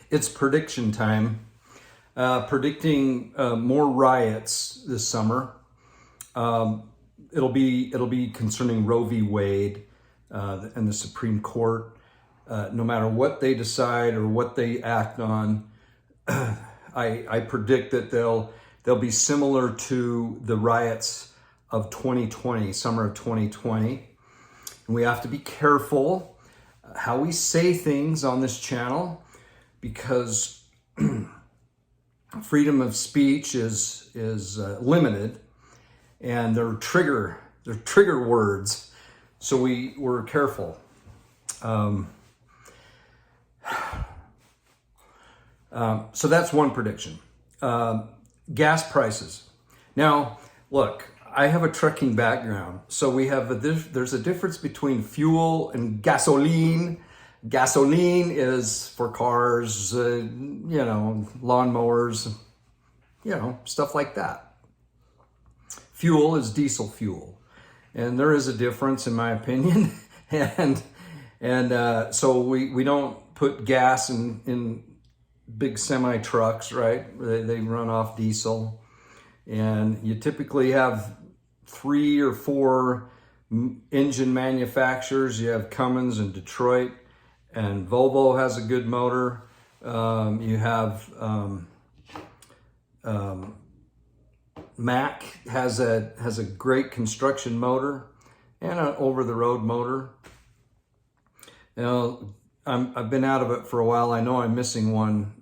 It's prediction time. Predicting more riots this summer. It'll be concerning Roe v. Wade and the Supreme Court. No matter what they decide or what they act on, I predict that they'll be similar to the riots of 2020, summer of 2020. And we have to be careful how we say things on this channel, because freedom of speech is limited, and they're trigger words, so we're careful. So that's one prediction. Gas prices. Now, look, I have a trucking background, so there's a difference between fuel and gasoline. Gasoline is for cars, lawnmowers, stuff like that. Fuel is diesel fuel, and there is a difference in my opinion. and so we don't put gas in big semi trucks, right? They run off diesel, and you typically have 3 or 4 engine manufacturers. You have Cummins in Detroit, and Volvo has a good motor. You have Mack has a great construction motor and an over-the-road motor. I've been out of it for a while. I know I'm missing one,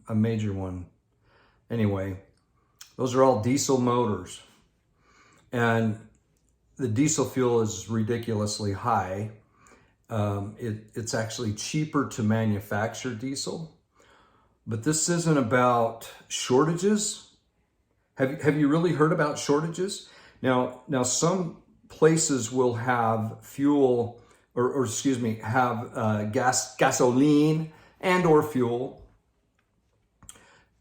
a major one. Anyway, those are all diesel motors, and the diesel fuel is ridiculously high. It's actually cheaper to manufacture diesel, but this isn't about shortages. Have you really heard about shortages? Now some places will have fuel, have gasoline and or fuel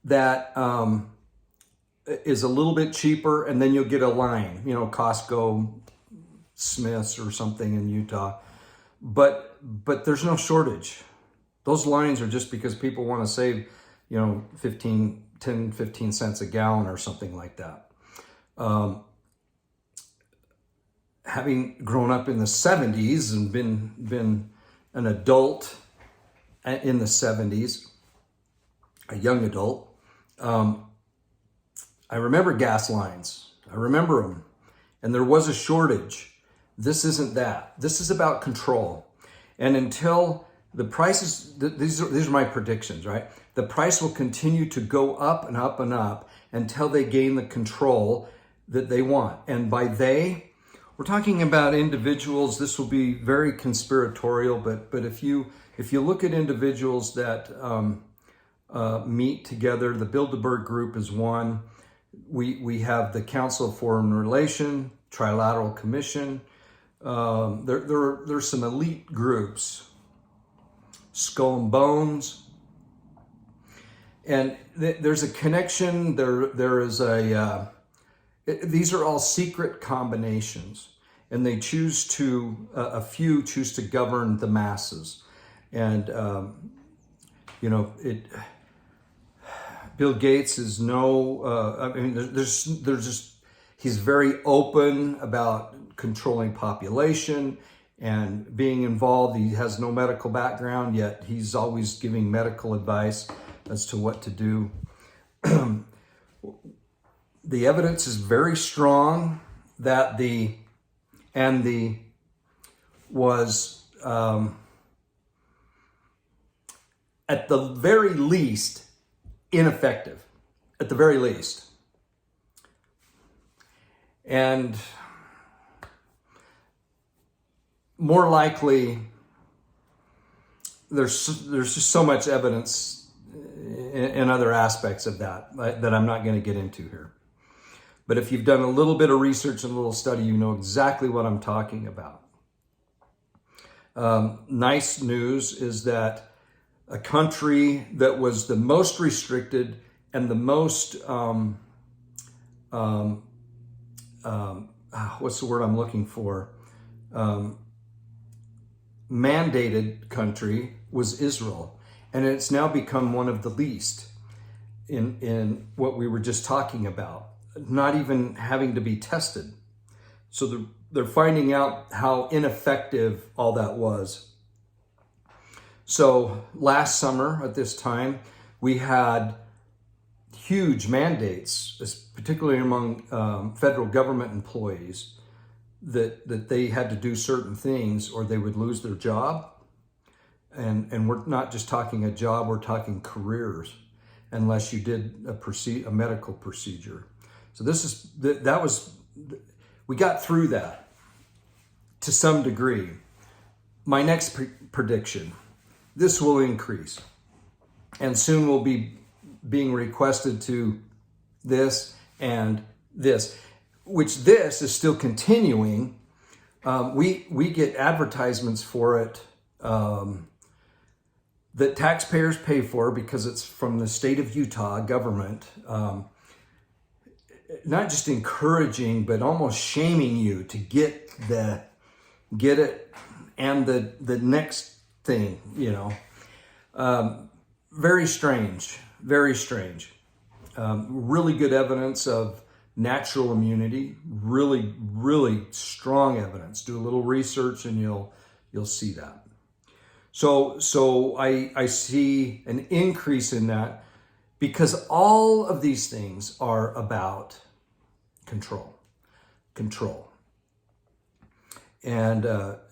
that is a little bit cheaper, and then you'll get a line, Costco, Smith's or something in Utah. But there's no shortage. Those lines are just because people want to save, 15 cents a gallon or something like that. Having grown up in the 70s and been an adult in the 70s, a young adult, I remember gas lines. I remember them. And there was a shortage. This isn't that. This is about control. And until the prices, these are my predictions, right? The price will continue to go up and up and up until they gain the control that they want. And by they, we're talking about individuals. This will be very conspiratorial, but if you look at individuals that meet together, the Bilderberg Group is one. We have the Council of Foreign Relations, Trilateral Commission. There's some elite groups, Skull and Bones, and there's a connection. There is these are all secret combinations, and they choose to a few choose to govern the masses, and Bill Gates is there's just, he's very open about controlling population and being involved. He has no medical background, yet he's always giving medical advice as to what to do. The evidence is very strong that was at the very least ineffective, at the very least. And more likely, there's just so much evidence in other aspects of that I'm not going to get into here. But if you've done a little bit of research and a little study, you know exactly what I'm talking about. Nice news is that a country that was the most restricted and the most, what's the word I'm looking for? Mandated country was Israel. And it's now become one of the least in what we were just talking about, not even having to be tested. So they're finding out how ineffective all that was. So last summer at this time, we had huge mandates, particularly among federal government employees, that they had to do certain things or they would lose their job. And we're not just talking a job, we're talking careers, unless you did a medical procedure. So we got through that to some degree. My next prediction, this will increase. And soon we'll be being requested to this and this, which this is still continuing. We get advertisements for it that taxpayers pay for because it's from the state of Utah government, not just encouraging, but almost shaming you to get it and the next thing, very strange, very strange. Really good evidence of natural immunity, really, really strong evidence. Do a little research and you'll see that. So I see an increase in that because all of these things are about control. And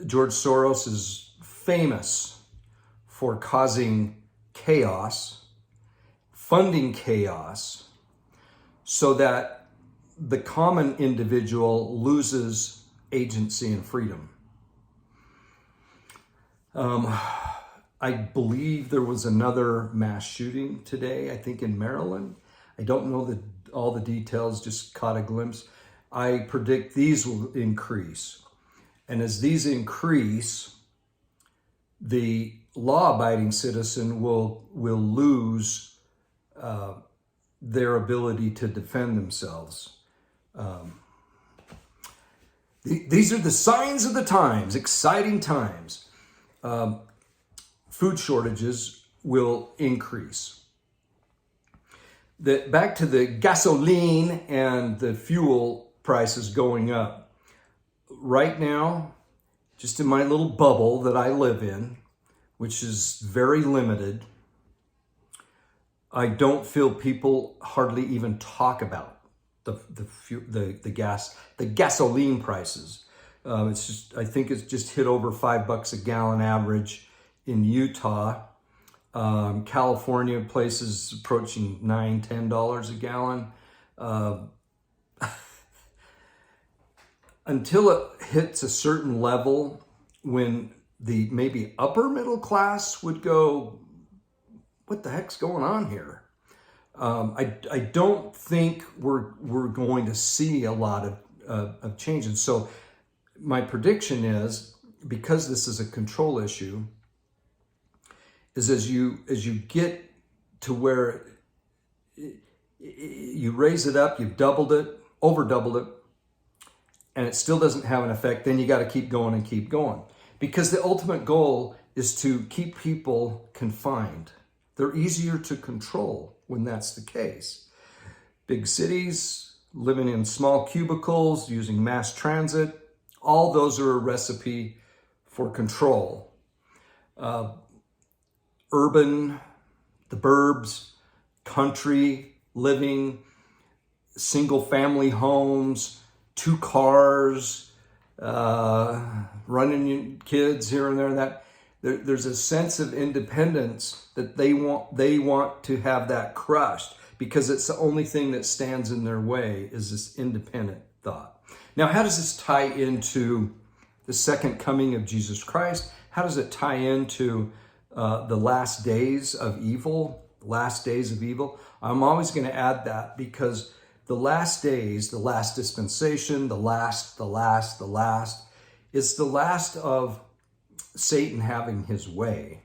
George Soros is famous for causing chaos, funding chaos, so that the common individual loses agency and freedom. I believe there was another mass shooting today, I think in Maryland. I don't know all the details, just caught a glimpse. I predict these will increase. And as these increase, the law-abiding citizen will lose their ability to defend themselves. These are the signs of the times, exciting times. Food shortages will increase. Back to the gasoline and the fuel prices going up. Right now, just in my little bubble that I live in, which is very limited, I don't feel people hardly even talk about the gasoline prices. It's just, I think it's just hit over $5 a gallon average in Utah. California, places approaching $9, $10 a gallon. Until it hits a certain level when the maybe upper middle class would go, what the heck's going on here? I don't think we're going to see a lot of change. And so my prediction is, because this is a control issue, is as you get to where you raise it up, you've doubled it, over doubled it, and it still doesn't have an effect, then you got to keep going and keep going. Because the ultimate goal is to keep people confined. They're easier to control when that's the case. Big cities, living in small cubicles, using mass transit, all those are a recipe for control. Urban, the burbs, country living, single family homes, 2 cars, running kids here and there. There's a sense of independence that they want to have that crushed, because it's the only thing that stands in their way is this independent thought. Now, how does this tie into the second coming of Jesus Christ? How does it tie into the last days of evil? Last days of evil. I'm always going to add that, because the last days, the last dispensation, the last, it's the last of Satan having his way.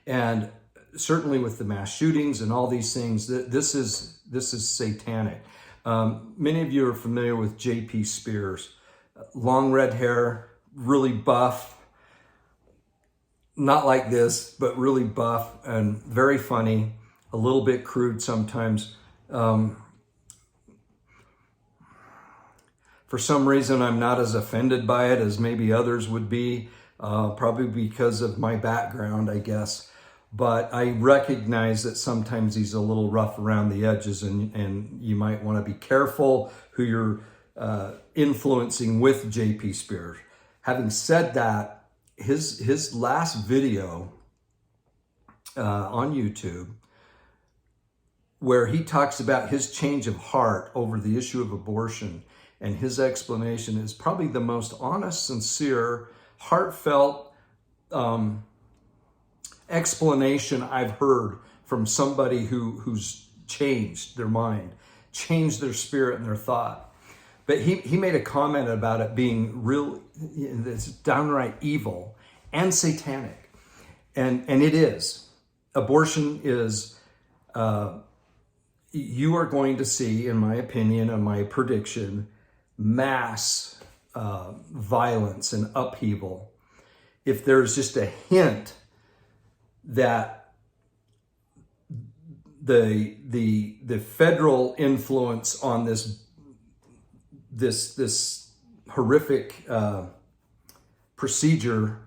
And certainly with the mass shootings and all these things, this is satanic. Many of you are familiar with J.P. Spears. Long red hair, really buff, not like this, but really buff and very funny, a little bit crude sometimes. For some reason, I'm not as offended by it as maybe others would be, probably because of my background, I guess. But I recognize that sometimes he's a little rough around the edges, and you might want to be careful who you're influencing with J.P. Spears. Having said that, his last video on YouTube, where he talks about his change of heart over the issue of abortion, and his explanation is probably the most honest, sincere, heartfelt explanation I've heard from somebody who's changed their mind, changed their spirit and their thought. But he made a comment about it being real, it's downright evil and satanic. And it is. Abortion is, you are going to see, in my opinion and my prediction, mass violence and upheaval. If there's just a hint that the federal influence on this horrific procedure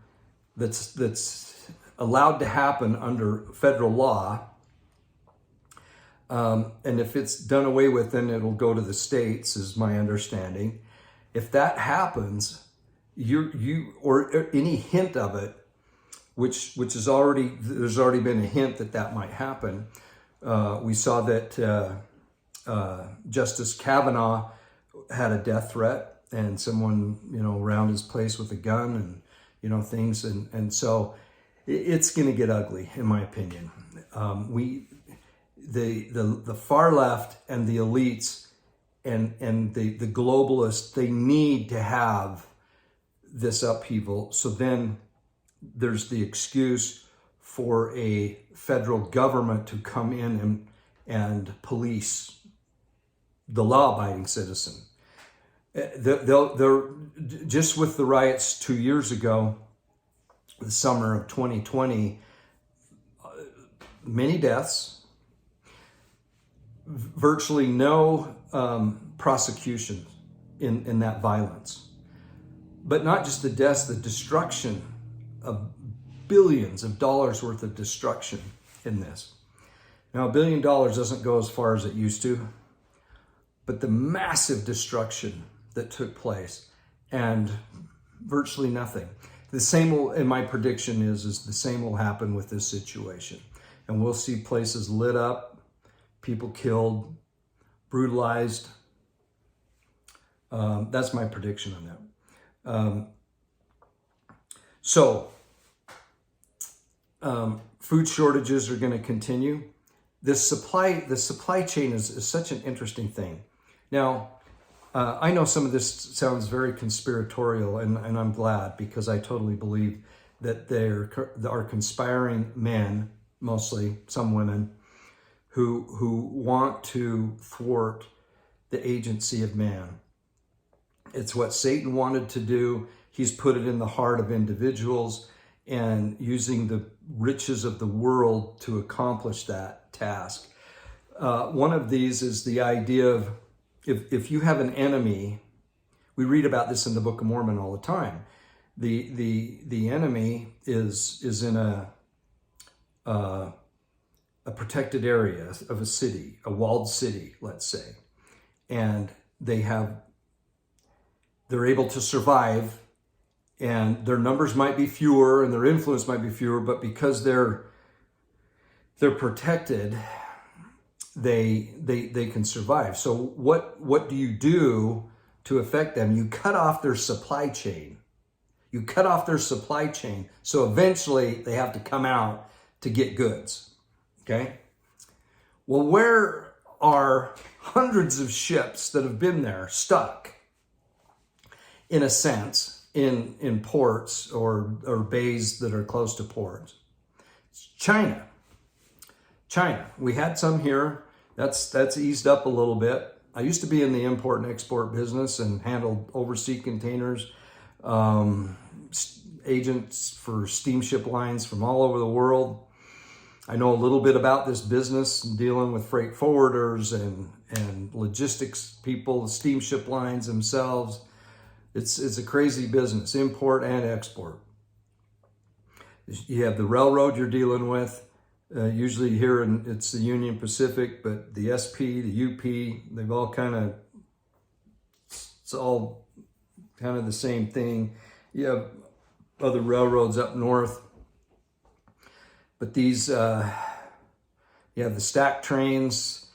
that's allowed to happen under federal law, and if it's done away with, then it'll go to the states, is my understanding. If that happens, or any hint of it, which is already, there's already been a hint that might happen. We saw that Justice Kavanaugh had a death threat, and someone, around his place with a gun, and things, and so it's going to get ugly, in my opinion. The far left and the elites and the globalists, they need to have this upheaval. So then there's the excuse for a federal government to come in and police the law-abiding citizen. They're just with the riots 2 years ago, the summer of 2020, many deaths, virtually no prosecution in that violence. But not just the deaths, the destruction of billions of dollars worth of destruction in this. Now, $1 billion doesn't go as far as it used to, but the massive destruction that took place, and virtually nothing. The same will, in my prediction is the same will happen with this situation. And we'll see places lit up, people killed, brutalized. That's my prediction on that. Food shortages are going to continue. The supply chain is such an interesting thing. Now, I know some of this sounds very conspiratorial, and I'm glad, because I totally believe that there are conspiring men, mostly some women, who want to thwart the agency of man. It's what Satan wanted to do. He's put it in the heart of individuals, and using the riches of the world to accomplish that task. One of these is the idea of, if you have an enemy, we read about this in the Book of Mormon all the time. The enemy is in a protected area of a city, a walled city, let's say, and they're able to survive, and their numbers might be fewer and their influence might be fewer, but because they're protected, they can survive. So what do you do to affect them? You cut off their supply chain. You cut off their supply chain, so eventually they have to come out to get goods. Okay? Well, where are hundreds of ships that have been there stuck, in a sense, in ports or bays that are close to ports? It's China. We had some here. That's eased up a little bit. I used to be in the import and export business and handled overseas containers. agents for steamship lines from all over the world. I know a little bit about this business and dealing with freight forwarders and logistics people, steamship lines themselves. It's a crazy business, import and export. You have the railroad you're dealing with. Usually here it's the Union Pacific, but the SP, the UP, they've all it's all kind of the same thing. You have other railroads up north, but these, you have the stack trains.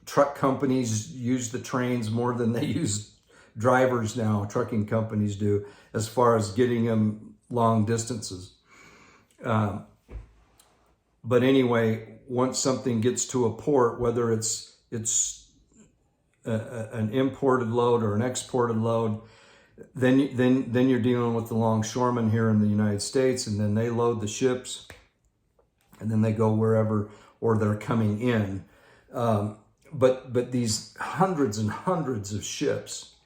Truck companies use the trains more than they use drivers now. Trucking companies do, as far as getting them long distances. But anyway, once something gets to a port, whether it's an imported load or an exported load, then you're dealing with the longshoremen here in the United States, and then they load the ships, and then they go wherever, or they're coming in. But these hundreds and hundreds of ships,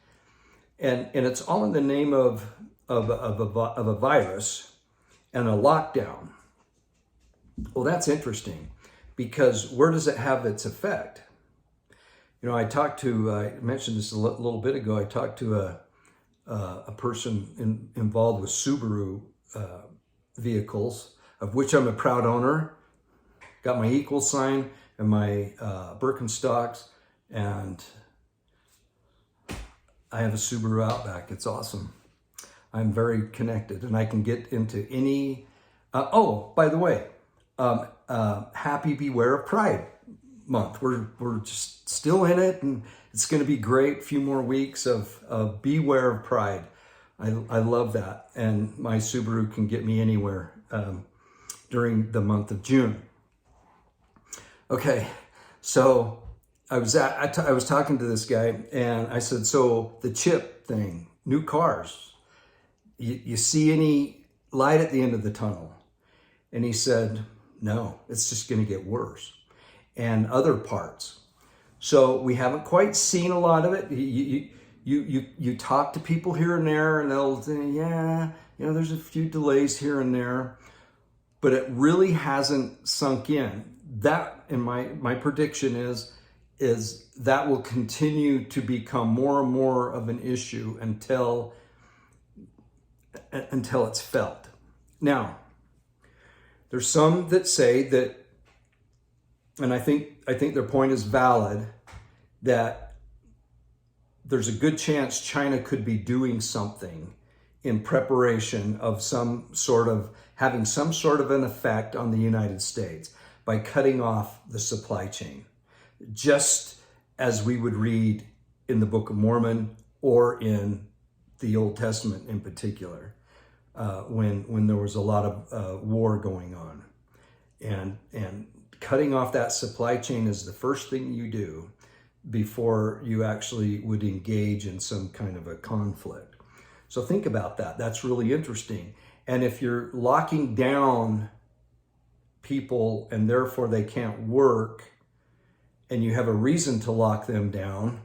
and it's all in the name of a virus and a lockdown. Well, that's interesting, because where does it have its effect? You know, I mentioned this a little bit ago. I talked to a person involved with Subaru vehicles, of which I'm a proud owner. Got my equal sign and my Birkenstocks, and I have a Subaru Outback. It's awesome. I'm very connected, and I can get into any. Oh, by the way, happy Beware of Pride month. We're just still in it, and it's going to be great. A few more weeks of Beware of Pride. I love that, and my Subaru can get me anywhere during the month of June. Okay, so I was talking to this guy, and I said, so the chip thing, new cars, you see any light at the end of the tunnel? And he said, no, it's just going to get worse. And other parts. So we haven't quite seen a lot of it. You talk to people here and there, and they'll say, yeah, you know, there's a few delays here and there, but it really hasn't sunk in. That, in my prediction is that will continue to become more and more of an issue until it's felt. Now, there's some that say that, and I think their point is valid, that there's a good chance China could be doing something in preparation of having some sort of an effect on the United States by cutting off the supply chain, just as we would read in the Book of Mormon or in the Old Testament in particular, when there was a lot of war going on. And cutting off that supply chain is the first thing you do before you actually would engage in some kind of a conflict. So think about that. That's really interesting. And if you're locking down people and therefore they can't work, and you have a reason to lock them down,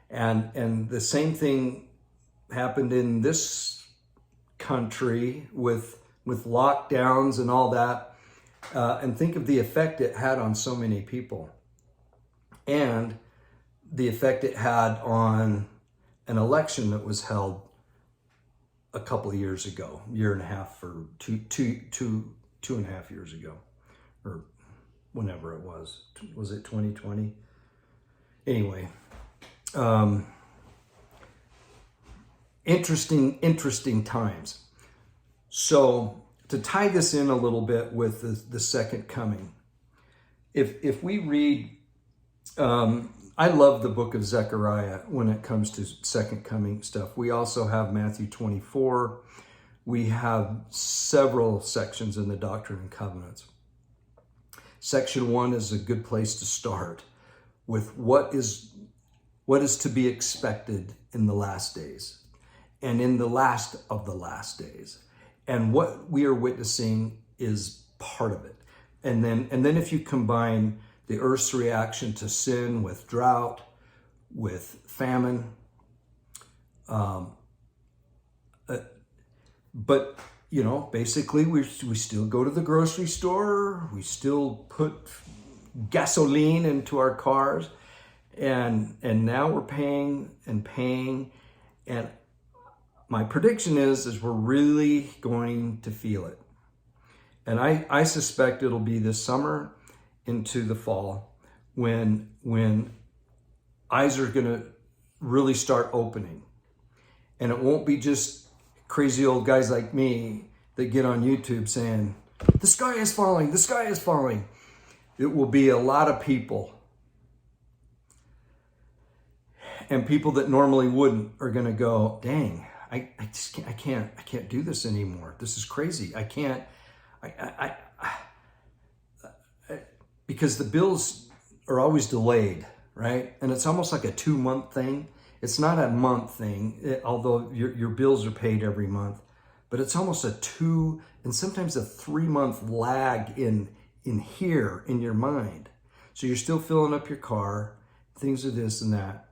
and the same thing happened in this country with lockdowns and all that, and think of the effect it had on so many people, and the effect it had on an election that was held a couple of years ago, year and a half, or two and a half years ago, or whenever it was it 2020? Anyway, interesting times. So to tie this in a little bit with the second coming, if we read, I love the book of Zechariah when it comes to second coming stuff. We also have Matthew 24. We have several sections in the Doctrine and Covenants. Section 1 is a good place to start with what is to be expected in the last days and in the last of the last days. And what we are witnessing is part of it. And then if you combine the earth's reaction to sin with drought, with famine, But, basically we still go to the grocery store. We still put gasoline into our cars. And now we're paying. And my prediction is we're really going to feel it. And I suspect it'll be this summer into the fall when eyes are going to really start opening. And it won't be just crazy old guys like me that get on YouTube saying, the sky is falling, the sky is falling. It will be a lot of people. And people that normally wouldn't are going to go, dang, I can't do this anymore. This is crazy. I can't, because the bills are always delayed, right? And it's almost like a 2-month thing. It's not a month thing, although your bills are paid every month, but it's almost a 2 and sometimes a 3-month lag in here in your mind. So you're still filling up your car, things are this and that,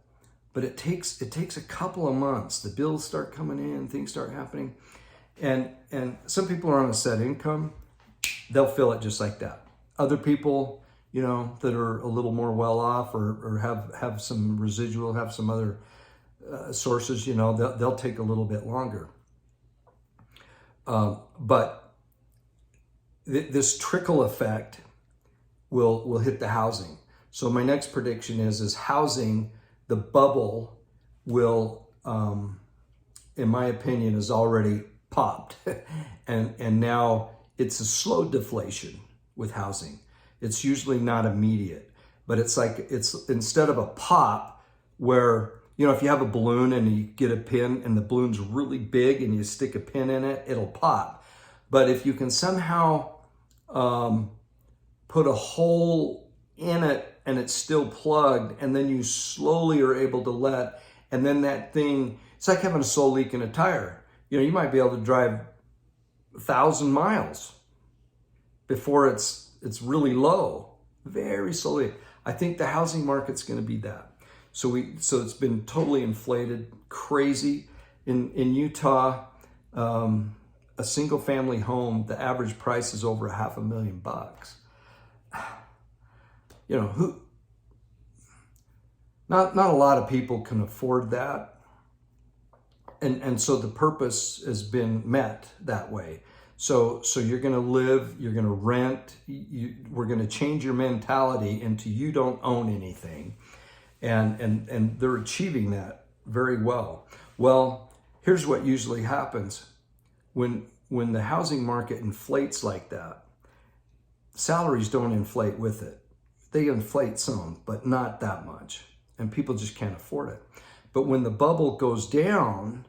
but it takes a couple of months. The bills start coming in, things start happening, and some people are on a set income. They'll feel it just like that. Other people, that are a little more well off or have some residual, have some other sources, they'll take a little bit longer. But this trickle effect will hit the housing. So my next prediction is housing, the bubble will, in my opinion, is already popped. and now it's a slow deflation with housing. It's usually not immediate, but it's instead of a pop where, if you have a balloon and you get a pin and the balloon's really big and you stick a pin in it, it'll pop. But if you can somehow put a hole in it and it's still plugged, and then you slowly are able to and then that thing, it's like having a slow leak in a tire. You might be able to drive 1,000 miles before it's really low, very slowly. I think the housing market's going to be that. So it's been totally inflated, crazy. In Utah, a single family home, the average price is over $500,000. Not a lot of people can afford that. And so the purpose has been met that way. So you're going to live, you're going to rent, we're going to change your mentality into you don't own anything. And they're achieving that very well. Well, here's what usually happens. When the housing market inflates like that, salaries don't inflate with it. They inflate some, but not that much. And people just can't afford it. But when the bubble goes down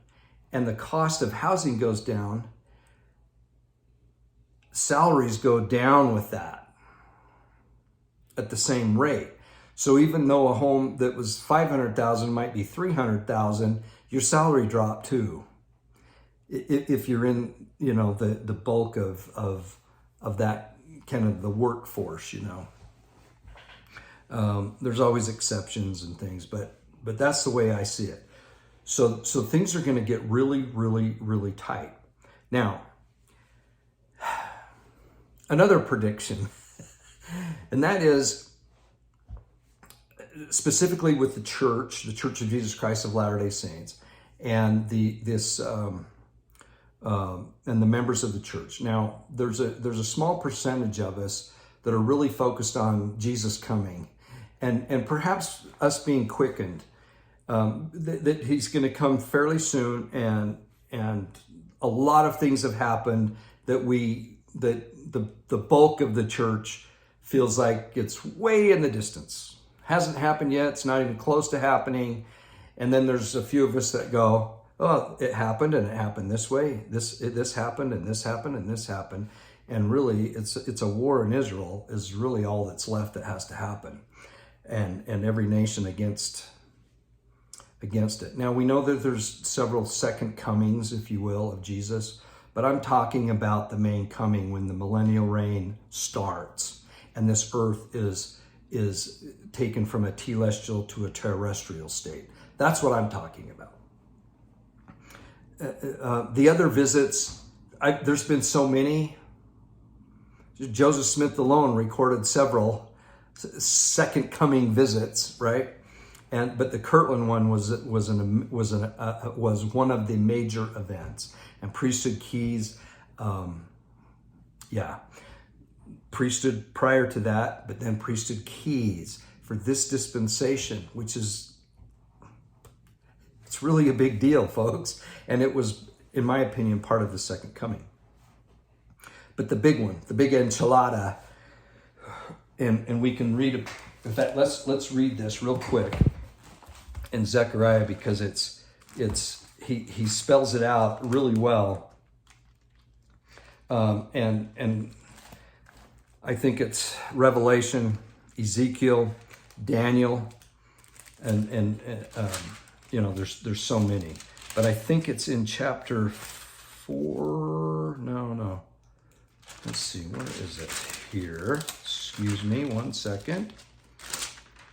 and the cost of housing goes down, salaries go down with that at the same rate. So even though a home that was $500,000 might be $300,000, your salary dropped too. If you're in, the bulk of that kind of the workforce, there's always exceptions and things, but that's the way I see it. So things are going to get really, really, really tight. Now, another prediction, and that is specifically with the Church of Jesus Christ of Latter-day Saints, and the members of the church. Now, there's a small percentage of us that are really focused on Jesus coming, and perhaps us being quickened, that he's going to come fairly soon, and a lot of things have happened that the bulk of the church feels like it's way in the distance. Hasn't happened yet. It's not even close to happening. And then there's a few of us that go, oh, it happened, and it happened this way. This happened, and this happened, and this happened. And really, it's a war in Israel is really all that's left that has to happen. And every nation against it. Now, we know that there's several second comings, if you will, of Jesus, but I'm talking about the main coming when the millennial reign starts and this earth is taken from a telestial to a terrestrial state. That's what I'm talking about. The other visits, there's been so many. Joseph Smith alone recorded several second coming visits, right? But the Kirtland one was one of the major events. And priesthood keys, priesthood prior to that, but then priesthood keys for this dispensation, which is, it's really a big deal, folks. And it was, in my opinion, part of the second coming. But the big one, the big enchilada, and we can read, in fact, let's read this real quick in Zechariah, because he spells it out really well. And I think it's Revelation, Ezekiel, Daniel, and there's so many. But I think it's in chapter 4. No. Let's see, where is it here? Excuse me, one second.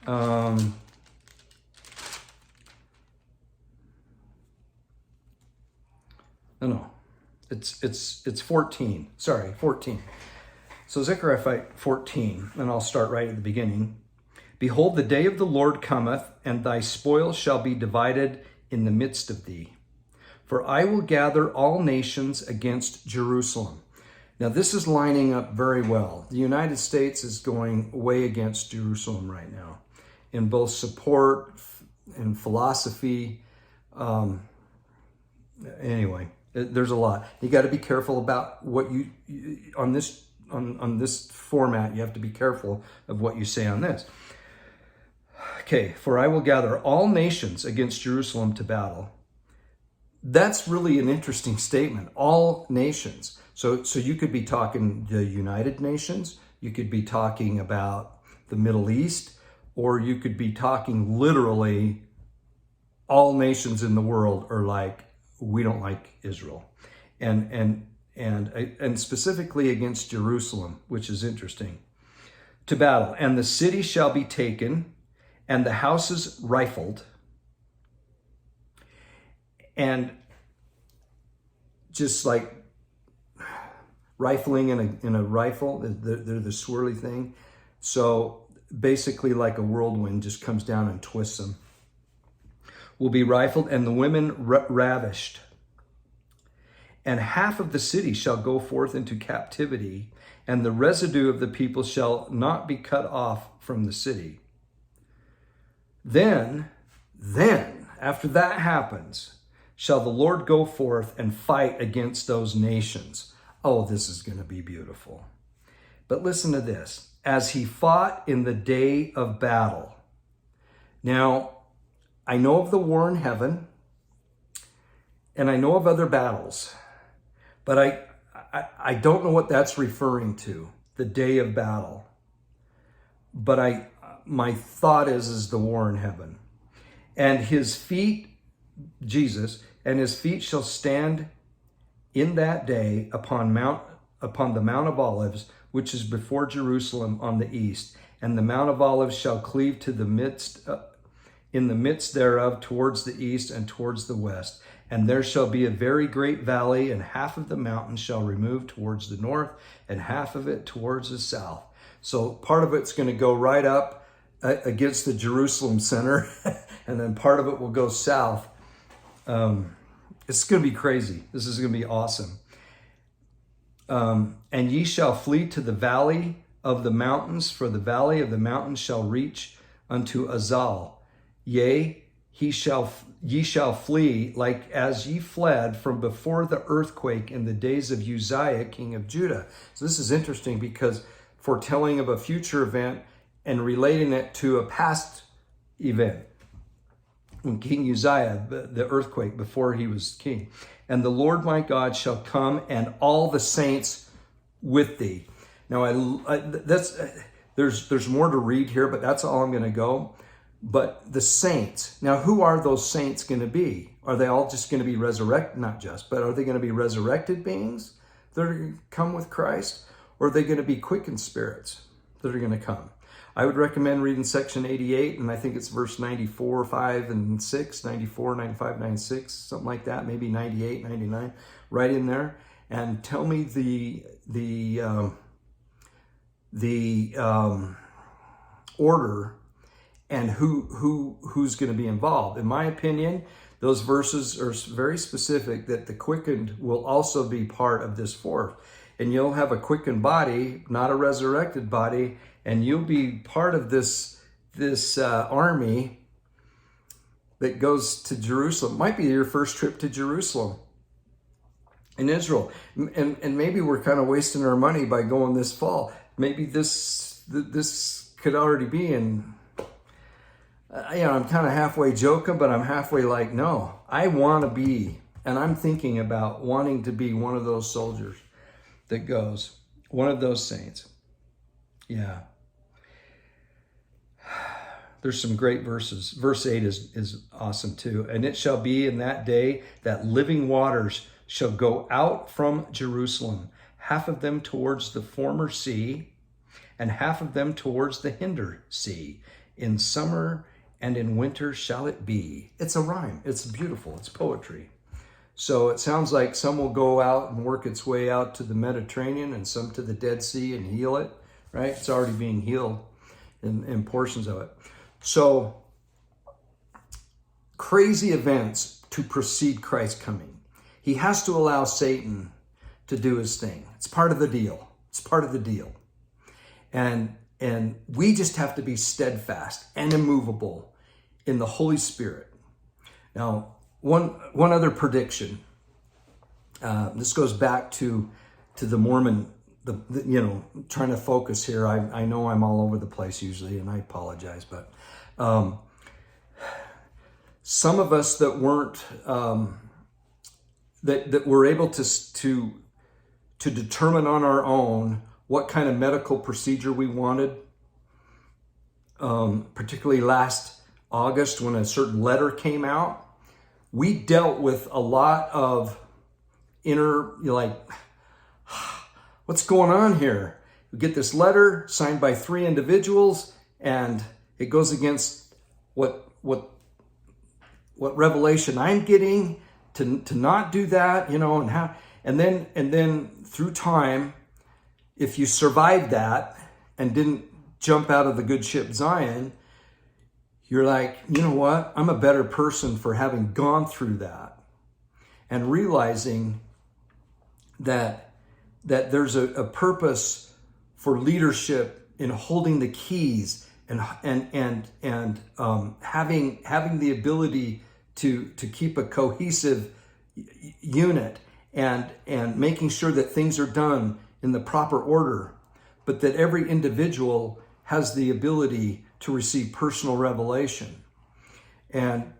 No. It's 14. Sorry, 14. So Zechariah 14, and I'll start right at the beginning. Behold, the day of the Lord cometh, and thy spoil shall be divided in the midst of thee. For I will gather all nations against Jerusalem. Now this is lining up very well. The United States is going way against Jerusalem right now, in both support and philosophy. Anyway, there's a lot. You got to be careful about what you on this format. You have to be careful of what you say on this. Okay, for I will gather all nations against Jerusalem to battle. That's really an interesting statement. All nations. So you could be talking the United Nations. You could be talking about the Middle East, or you could be talking literally all nations in the world are like, we don't like Israel, and specifically against Jerusalem, which is interesting. To battle, and the city shall be taken, and the houses rifled, and just like rifling in a rifle, they're the swirly thing. So basically, like a whirlwind, just comes down and twists them. Will be rifled, and the women ravished. And half of the city shall go forth into captivity, and the residue of the people shall not be cut off from the city. Then, after that happens, shall the Lord go forth and fight against those nations. Oh, this is going to be beautiful. But listen to this. As he fought in the day of battle. Now, I know of the war in heaven, and I know of other battles, but I don't know what that's referring to, the day of battle. But my thought is the war in heaven. And his feet, Jesus, and his feet shall stand in that day upon the Mount of Olives, which is before Jerusalem on the east. And the Mount of Olives shall cleave to the midst, in the midst thereof, towards the east and towards the west. And there shall be a very great valley, and half of the mountain shall remove towards the north, and half of it towards the south. So part of it's going to go right up against the Jerusalem center, and then part of it will go south. It's going to be crazy. This is going to be awesome. And ye shall flee to the valley of the mountains, for the valley of the mountains shall reach unto Azal. Yea, ye shall flee like as ye fled from before the earthquake in the days of Uzziah, king of Judah. So this is interesting because foretelling of a future event and relating it to a past event. When King Uzziah, the earthquake before he was king. And the Lord my God shall come, and all the saints with thee. Now, there's more to read here, but that's all I'm going to go. But the saints, now who are those saints going to be? Are they all just going to be resurrected? Not just, but are they going to be resurrected beings that are going to come with Christ? Or are they going to be quickened spirits that are going to come? I would recommend reading section 88, and I think it's verse 94, 5, and 6, 94, 95, 96, something like that, maybe 98, 99, right in there. And tell me the order and who's going to be involved. In my opinion, those verses are very specific that the quickened will also be part of this fourth. And you'll have a quickened body, not a resurrected body, and you'll be part of this army that goes to Jerusalem. It might be your first trip to Jerusalem in Israel. And maybe we're kind of wasting our money by going this fall. Maybe this could already be in... I'm kind of halfway joking, but I'm halfway like, no, I want to be, and I'm thinking about wanting to be one of those soldiers that goes, one of those saints. Yeah. There's some great verses. Verse 8 is awesome too. And it shall be in that day that living waters shall go out from Jerusalem, half of them towards the former sea, and half of them towards the hinder sea. In summer and in winter shall it be. It's a rhyme. It's beautiful. It's poetry. So it sounds like some will go out and work its way out to the Mediterranean and some to the Dead Sea and heal it, right? It's already being healed in portions of it. So crazy events to precede Christ's coming. He has to allow Satan to do his thing. It's part of the deal. It's part of the deal. And we just have to be steadfast and immovable in the Holy Spirit. Now, one other prediction. This goes back to the Mormon, trying to focus here. I know I'm all over the place usually, and I apologize, but some of us that weren't that were able to determine on our own what kind of medical procedure we wanted, particularly last August when a certain letter came out, we dealt with a lot of inner, what's going on here? We get this letter signed by 3 individuals, and it goes against what revelation I'm getting to not do that, and then through time, if you survived that and didn't jump out of the good ship Zion, you're like, you know what? I'm a better person for having gone through that and realizing that there's a purpose for leadership in holding the keys and having the ability to keep a cohesive unit and making sure that things are done in the proper order, but that every individual has the ability to receive personal revelation. And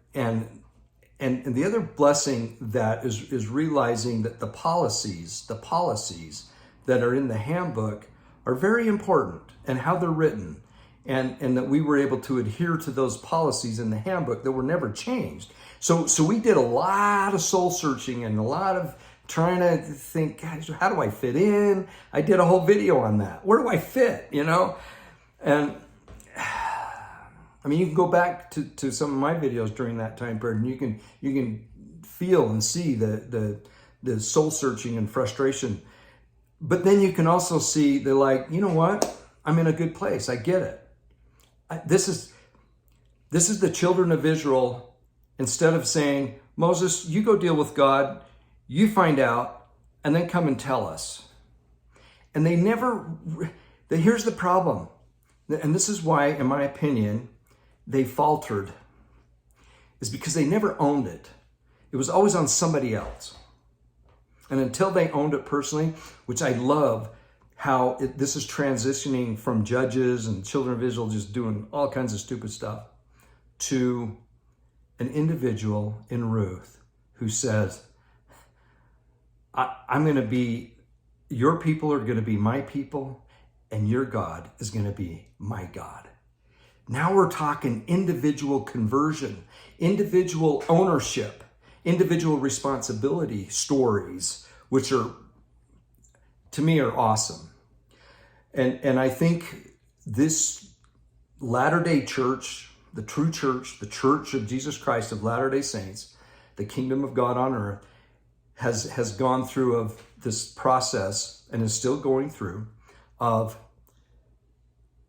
the other blessing that is realizing that the policies that are in the handbook are very important and how they're written, and that we were able to adhere to those policies in the handbook that were never changed. So we did a lot of soul searching and a lot of trying to think, gosh, how do I fit in? I did a whole video on that. Where do I fit, And I mean, you can go back to some of my videos during that time period, and you can feel and see the soul searching and frustration. But then you can also see they're like, you know what? I'm in a good place. I get it. This is the children of Israel. Instead of saying, Moses, you go deal with God, you find out, and then come and tell us. And here's the problem. And this is why, in my opinion, they faltered, is because they never owned it. It was always on somebody else. And until they owned it personally, which I love how this is transitioning from judges and children of Israel just doing all kinds of stupid stuff to an individual in Ruth who says, I'm going to be, your people are going to be my people, and your God is going to be my God. Now we're talking individual conversion, individual ownership, individual responsibility stories, which are, to me, are awesome. And I think this Latter-day Church, the true church, the Church of Jesus Christ of Latter-day Saints, the kingdom of God on earth, has gone through of this process and is still going through of,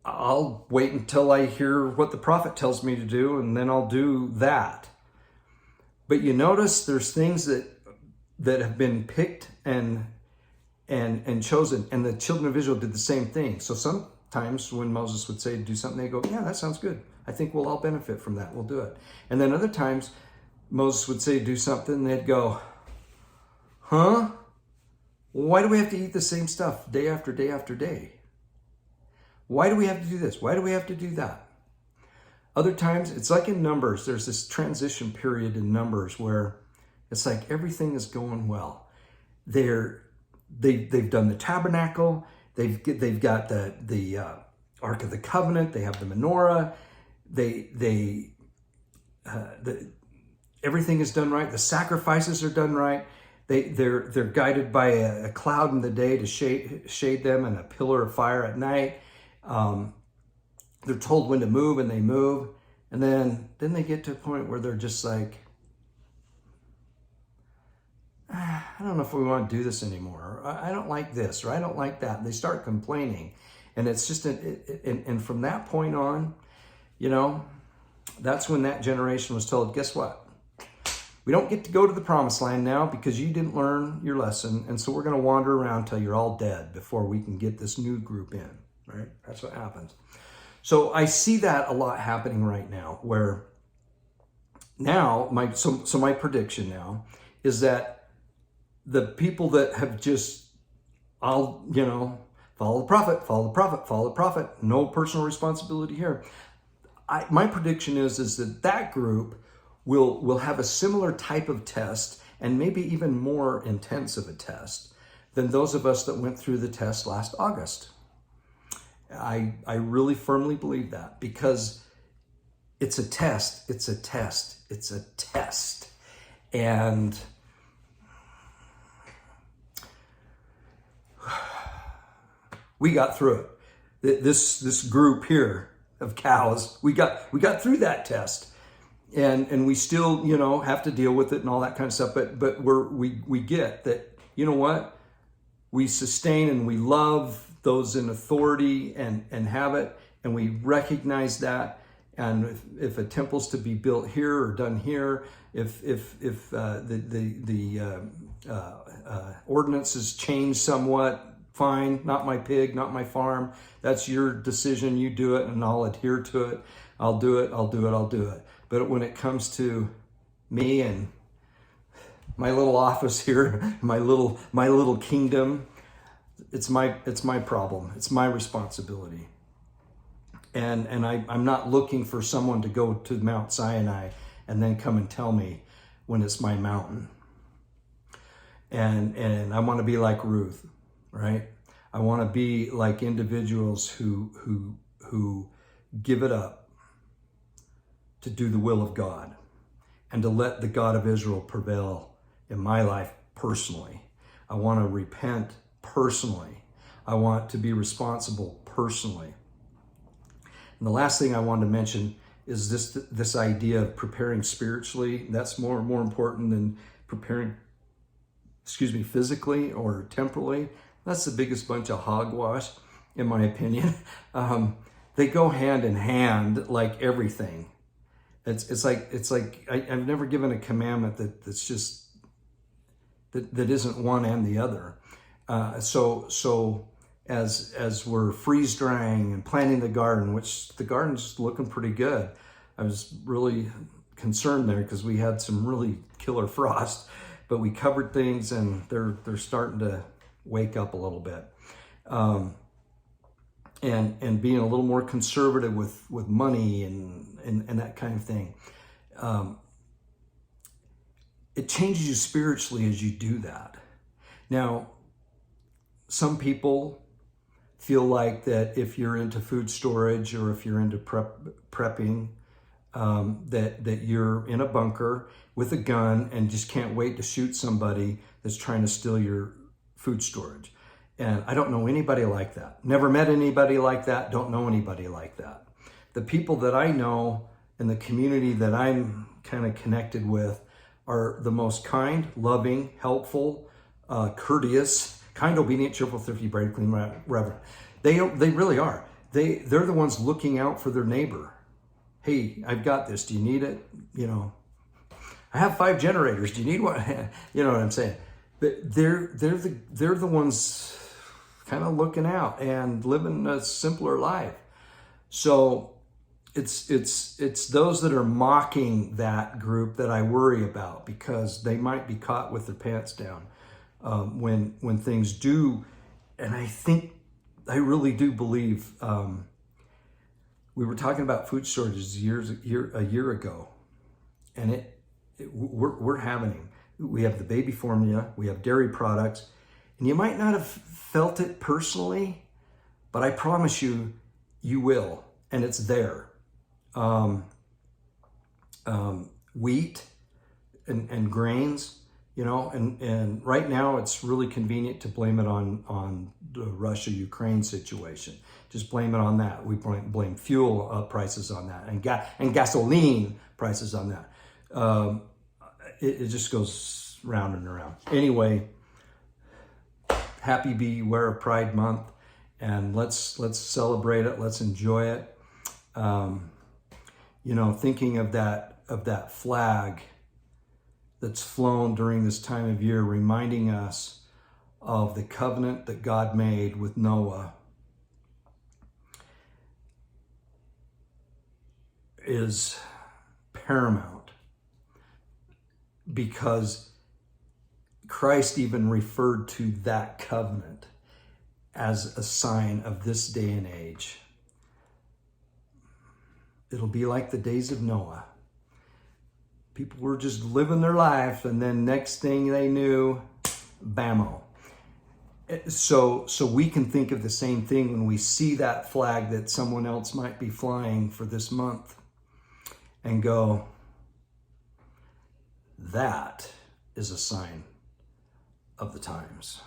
I'll wait until I hear what the prophet tells me to do, and then I'll do that. But you notice there's things that have been picked and chosen, and the children of Israel did the same thing. So sometimes when Moses would say do something, they go, yeah, that sounds good. I think we'll all benefit from that. We'll do it. And then other times Moses would say do something, and they'd go, huh? Why do we have to eat the same stuff day after day after day? Why do we have to do this? Why do we have to do that? Other times, it's like in Numbers, there's this transition period in Numbers where it's like everything is going well. They've done the tabernacle, they've got the Ark of the Covenant, they have the menorah, everything is done right, the sacrifices are done right. They're guided by a cloud in the day to shade them and a pillar of fire at night. They're told when to move and they move. And then they get to a point where they're just like, I don't know if we want to do this anymore. I don't like this, or I don't like that. And they start complaining. And it's just, and from that point on, that's when that generation was told, guess what? We don't get to go to the promised land now because you didn't learn your lesson. And so we're going to wander around till you're all dead before we can get this new group in, right? That's what happens. So I see that a lot happening right now, where now my prediction now is that the people that have just, follow the prophet, no personal responsibility here. My prediction is that group will have a similar type of test, and maybe even more intense of a test than those of us that went through the test last August. I really firmly believe that, because it's a test, it's a test, it's a test. And we got through it. This group here of cows, we got through that test. And we still, have to deal with it and all that kind of stuff. But we get that, what? We sustain and we love those in authority and have it. And we recognize that. And if a temple's to be built here or done here, if the ordinances change somewhat, fine, not my pig, not my farm. That's your decision. You do it and I'll adhere to it. I'll do it. But when it comes to me and my little office here, my little kingdom, it's my problem. It's my responsibility. And I'm not looking for someone to go to Mount Sinai and then come and tell me when it's my mountain. And I want to be like Ruth, right? I want to be like individuals who give it up to do the will of God and to let the God of Israel prevail in my life personally. I want to repent personally. I want to be responsible personally. And the last thing I wanted to mention is this idea of preparing spiritually. That's more important than preparing, physically or temporally. That's the biggest bunch of hogwash, in my opinion. They go hand in hand like everything. It's like I've never given a commandment that's just that isn't one and the other. So as we're freeze drying and planting the garden, which the garden's looking pretty good. I was really concerned there because we had some really killer frost, but we covered things and they're starting to wake up a little bit. And being a little more conservative with money and that kind of thing. It changes you spiritually as you do that. Now, some people feel like that if you're into food storage or if you're into prepping, that you're in a bunker with a gun and just can't wait to shoot somebody that's trying to steal your food storage. And I don't know anybody like that. Never met anybody like that. Don't know anybody like that. the people that I know and the community that I'm kind of connected with are the most kind, loving, helpful, courteous, kind, obedient, cheerful, thrifty, brave, clean, reverent. They really are. They're the ones looking out for their neighbor. Hey, I've got this. Do you need it? You know, I have 5 generators. Do you need one? You know what I'm saying? But they're the ones kind of looking out and living a simpler life. So it's those that are mocking that group that I worry about, because they might be caught with their pants down when things do. And I really do believe we were talking about food shortages a year ago, and we're having them. We have the baby formula, we have dairy products, and you might not have felt it personally, but I promise you, you will, and it's there. Wheat and grains, you know, and right now it's really convenient to blame it on the Russia-Ukraine situation. Just blame it on that. We blame fuel prices on that, and gasoline prices on that. It just goes round and around. Anyway, happy Beware of Pride Month, and let's celebrate it. Let's enjoy it. You know, thinking of that flag that's flown during this time of year, reminding us of the covenant that God made with Noah, is paramount, because Christ even referred to that covenant as a sign of this day and age. It'll be like the days of Noah. People were just living their life, and then next thing they knew, bammo. So we can think of the same thing when we see that flag that someone else might be flying for this month, and go, that is a sign of the times.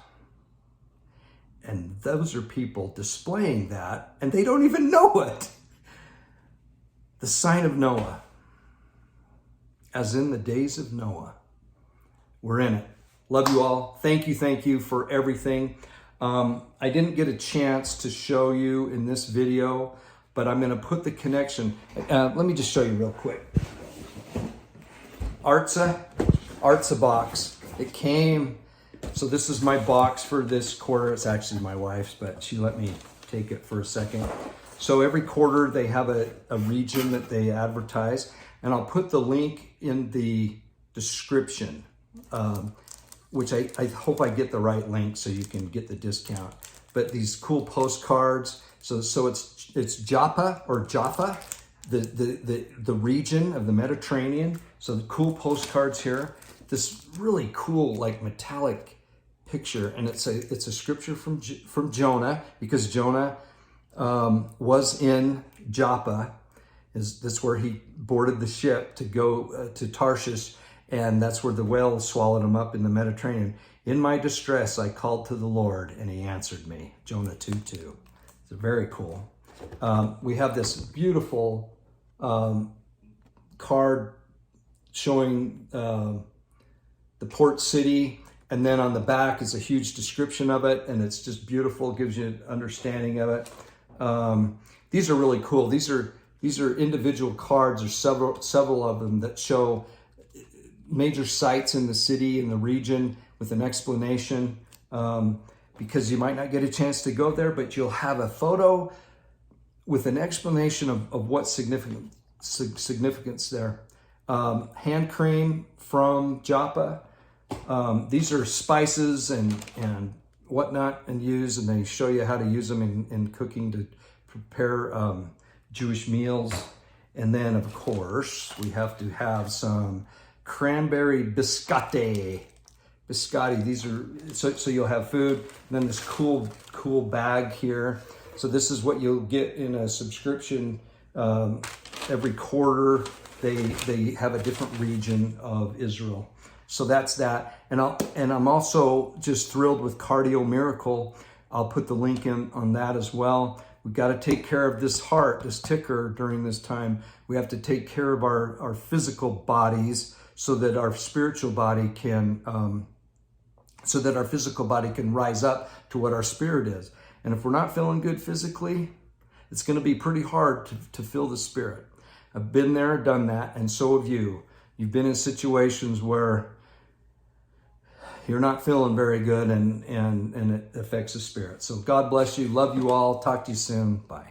And those are people displaying that, and they don't even know it. The sign of Noah, as in the days of Noah. We're in it. Love you all. Thank you for everything. I didn't get a chance to show you in this video, but I'm going to put the connection. Let me just show you real quick. Artsa box. It came, so this is my box for this quarter. It's actually my wife's, but she let me take it for a second. So every quarter they have a region that they advertise, and I'll put the link in the description, which I hope I get the right link so you can get the discount. But these cool postcards, so it's Joppa or Jaffa, the region of the Mediterranean. So the cool postcards here, this really cool like metallic picture, and it's a scripture from Jonah, because Jonah was in Joppa. That's where he boarded the ship to go to Tarshish, and that's where the whale swallowed him up in the Mediterranean. In my distress, I called to the Lord, and he answered me. Jonah 2:2. It's very cool. We have this beautiful card showing the port city, and then on the back is a huge description of it, and it's just beautiful. It gives you an understanding of it. These are really cool. These are individual cards. There's several of them that show major sites in the city, in the region, with an explanation, because you might not get a chance to go there, but you'll have a photo with an explanation of what's significance there. Hand cream from Joppa. These are spices and whatnot and they show you how to use them in cooking to prepare Jewish meals. And then, of course, we have to have some cranberry biscotti. These are, so you'll have food. And then this cool bag here. So this is what you'll get in a subscription every quarter. They have a different region of Israel. So that's that. And I'm also just thrilled with Cardio Miracle. I'll put the link in on that as well. We've got to take care of this heart, this ticker during this time. We have to take care of our physical bodies so that our spiritual body can, our physical body can rise up to what our spirit is. And if we're not feeling good physically, it's going to be pretty hard to feel the spirit. I've been there, done that, and so have you. You've been in situations where you're not feeling very good and it affects the spirit. So God bless you. Love you all. Talk to you soon. Bye.